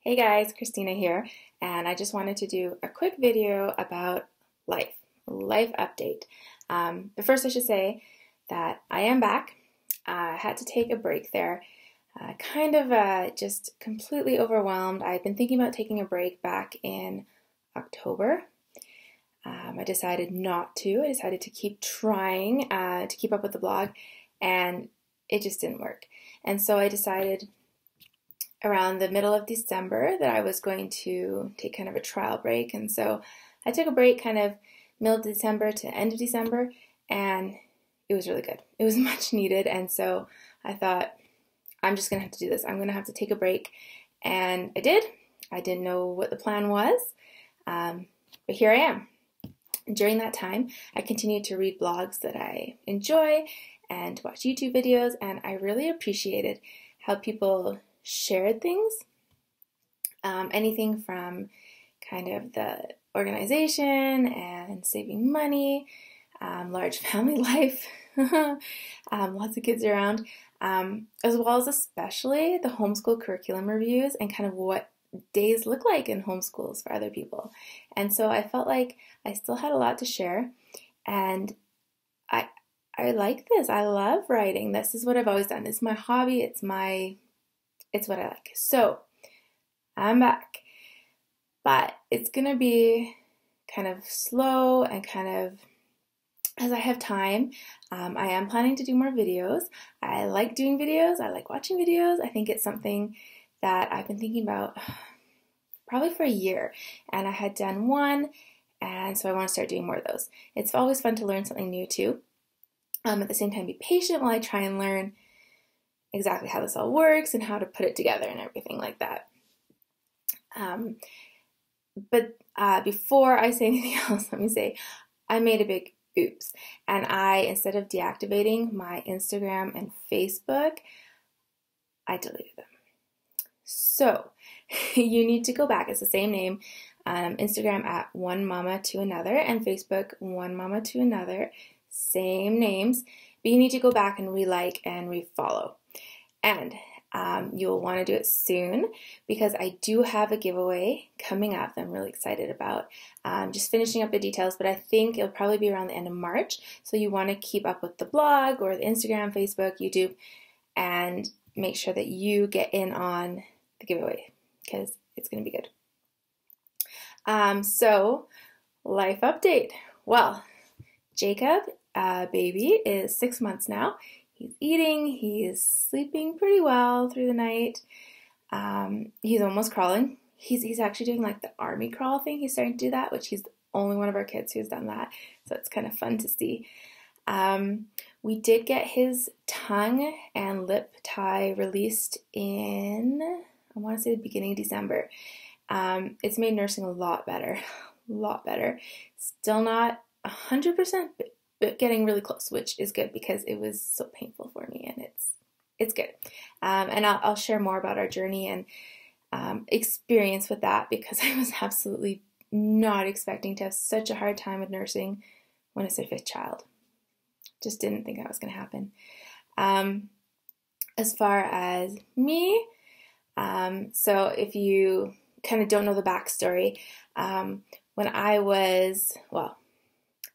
Hey guys, Christina here, and I just wanted to do a quick video about life update. But first I should say that I am back. I had to take a break there, just completely overwhelmed. I've been thinking about taking a break back in October. I decided not to. I decided to keep trying to keep up with the blog, and it just didn't work. And so I decided around the middle of December that I was going to take kind of a trial break. And so I took a break kind of middle of December to end of December, and it was really good. It was much needed. And so I thought, I'm just going to have to do this. I'm going to have to take a break. And I did. I didn't know what the plan was, but here I am. During that time, I continued to read blogs that I enjoy and watch YouTube videos, and I really appreciated how people shared things, anything from kind of the organization and saving money, large family life, lots of kids around, as well as especially the homeschool curriculum reviews and kind of what days look like in homeschools for other people. And so I felt like I still had a lot to share, and I like this. I love writing. This is what I've always done. It's my hobby. It's what I like. So I'm back, but it's gonna be kind of slow and kind of as I have time. I am planning to do more videos. I like doing videos. I like watching videos. I think it's something that I've been thinking about probably for a year, and I had done one, and so I want to start doing more of those. It's always fun to learn something new too. At the same time, be patient while I try and learn exactly how this all works and how to put it together and everything like that. But before I say anything else, let me say I made a big oops. And instead of deactivating my Instagram and Facebook, I deleted them. So you need to go back. It's the same name. Instagram at one mama to another, and Facebook one mama to another. Same names, but you need to go back and re-like and re-follow. And you'll want to do it soon because I do have a giveaway coming up that I'm really excited about. Just finishing up the details, but I think it'll probably be around the end of March. So you want to keep up with the blog or the Instagram, Facebook, YouTube, and make sure that you get in on the giveaway because it's going to be good. So life update. Well, Jacob, baby, is 6 months now. He's eating, he's sleeping pretty well through the night. He's almost crawling. He's actually doing like the army crawl thing. He's starting to do that, which he's the only one of our kids who's done that. So it's kind of fun to see. We did get his tongue and lip tie released in, I want to say the beginning of December. It's made nursing a lot better, Still not 100%, but getting really close, which is good because it was so painful for me, and it's good. And I'll share more about our journey and experience with that because I was absolutely not expecting to have such a hard time with nursing when it's their 5th child. Just didn't think that was going to happen. As far as me, so if you kind of don't know the backstory, when I was,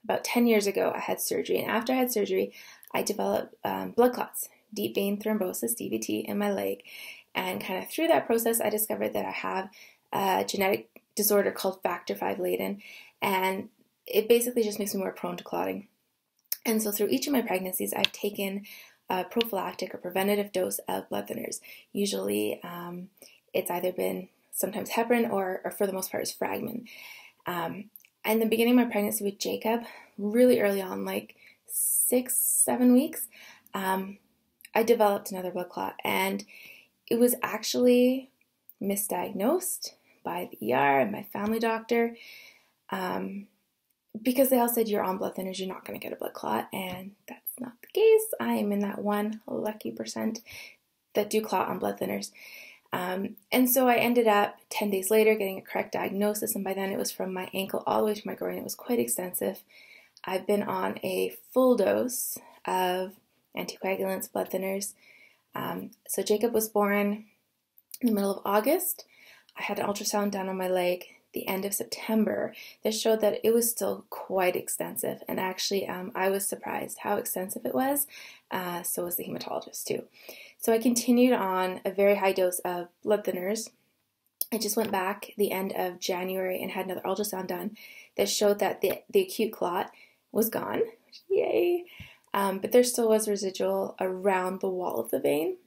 about 10 years ago, I had surgery, and after I had surgery, I developed blood clots, deep vein thrombosis, DVT, in my leg, and kind of through that process, I discovered that I have a genetic disorder called factor V Leiden, and it basically just makes me more prone to clotting. And so through each of my pregnancies, I've taken a prophylactic or preventative dose of blood thinners. Usually, it's either been sometimes heparin or for the most part, is Fragmin. In the beginning of my pregnancy with Jacob, really early on, like 6-7 weeks, I developed another blood clot, and it was actually misdiagnosed by the ER and my family doctor, because they all said, you're on blood thinners, you're not going to get a blood clot, and that's not the case. I am in that one lucky percent that do clot on blood thinners. And so I ended up 10 days later getting a correct diagnosis, and by then it was from my ankle all the way to my groin. It was quite extensive. I've been on a full dose of anticoagulants, blood thinners. So Jacob was born in the middle of August. I had an ultrasound done on my leg the end of September that showed that it was still quite extensive. And actually, I was surprised how extensive it was. So was the hematologist too. So I continued on a very high dose of blood thinners. I just went back the end of January and had another ultrasound done that showed that the acute clot was gone. Yay! But there still was residual around the wall of the vein.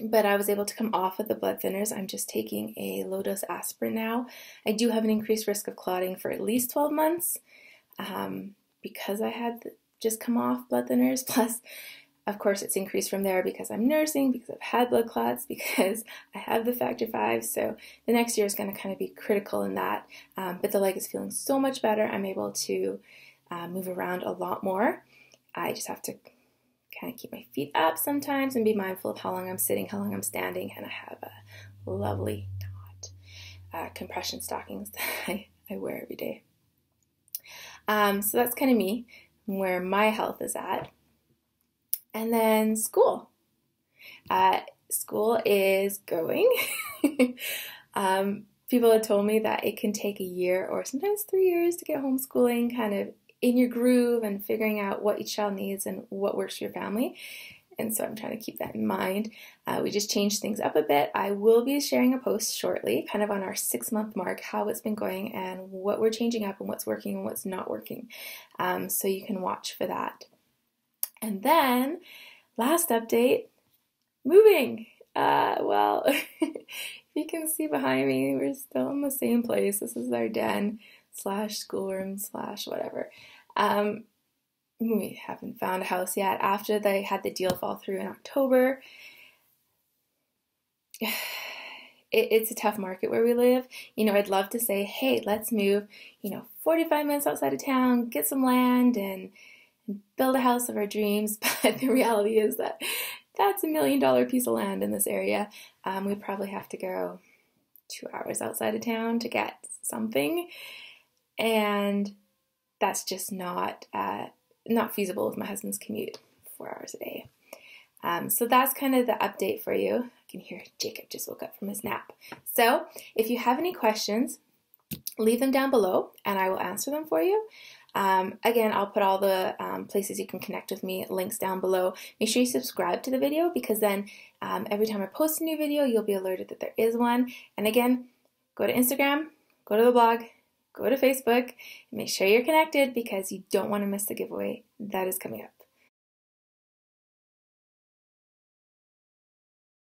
But I was able to come off of the blood thinners. I'm just taking a low-dose aspirin now. I do have an increased risk of clotting for at least 12 months because I had just come off blood thinners. Plus, of course, it's increased from there because I'm nursing, because I've had blood clots, because I have the factor V. So the next year is going to kind of be critical in that. But the leg is feeling so much better. I'm able to move around a lot more. I just have to kind of keep my feet up sometimes and be mindful of how long I'm sitting, how long I'm standing. And I have a lovely compression stockings that I wear every day. So that's kind of me, where my health is at. And then school. School is going. People have told me that it can take a year or sometimes 3 years to get homeschooling kind of in your groove and figuring out what each child needs and what works for your family. And so I'm trying to keep that in mind. We just changed things up a bit. I will be sharing a post shortly, kind of on our 6-month mark, how it's been going and what we're changing up and what's working and what's not working. So you can watch for that. And then, last update, moving. Well, you can see behind me, we're still in the same place. This is our den / schoolroom / whatever. We haven't found a house yet. After they had the deal fall through in October, it's a tough market where we live. You know, I'd love to say, hey, let's move, 45 minutes outside of town, get some land and build a house of our dreams. But the reality is that that's $1 million piece of land in this area. We probably have to go 2 hours outside of town to get something. And that's just not feasible with my husband's commute, 4 hours a day. So that's kind of the update for you. I can hear Jacob just woke up from his nap. So if you have any questions, leave them down below and I will answer them for you. Again, I'll put all the places you can connect with me, links down below. Make sure you subscribe to the video because then every time I post a new video, you'll be alerted that there is one. And again, go to Instagram, go to the blog, go to Facebook, and make sure you're connected because you don't want to miss the giveaway that is coming up.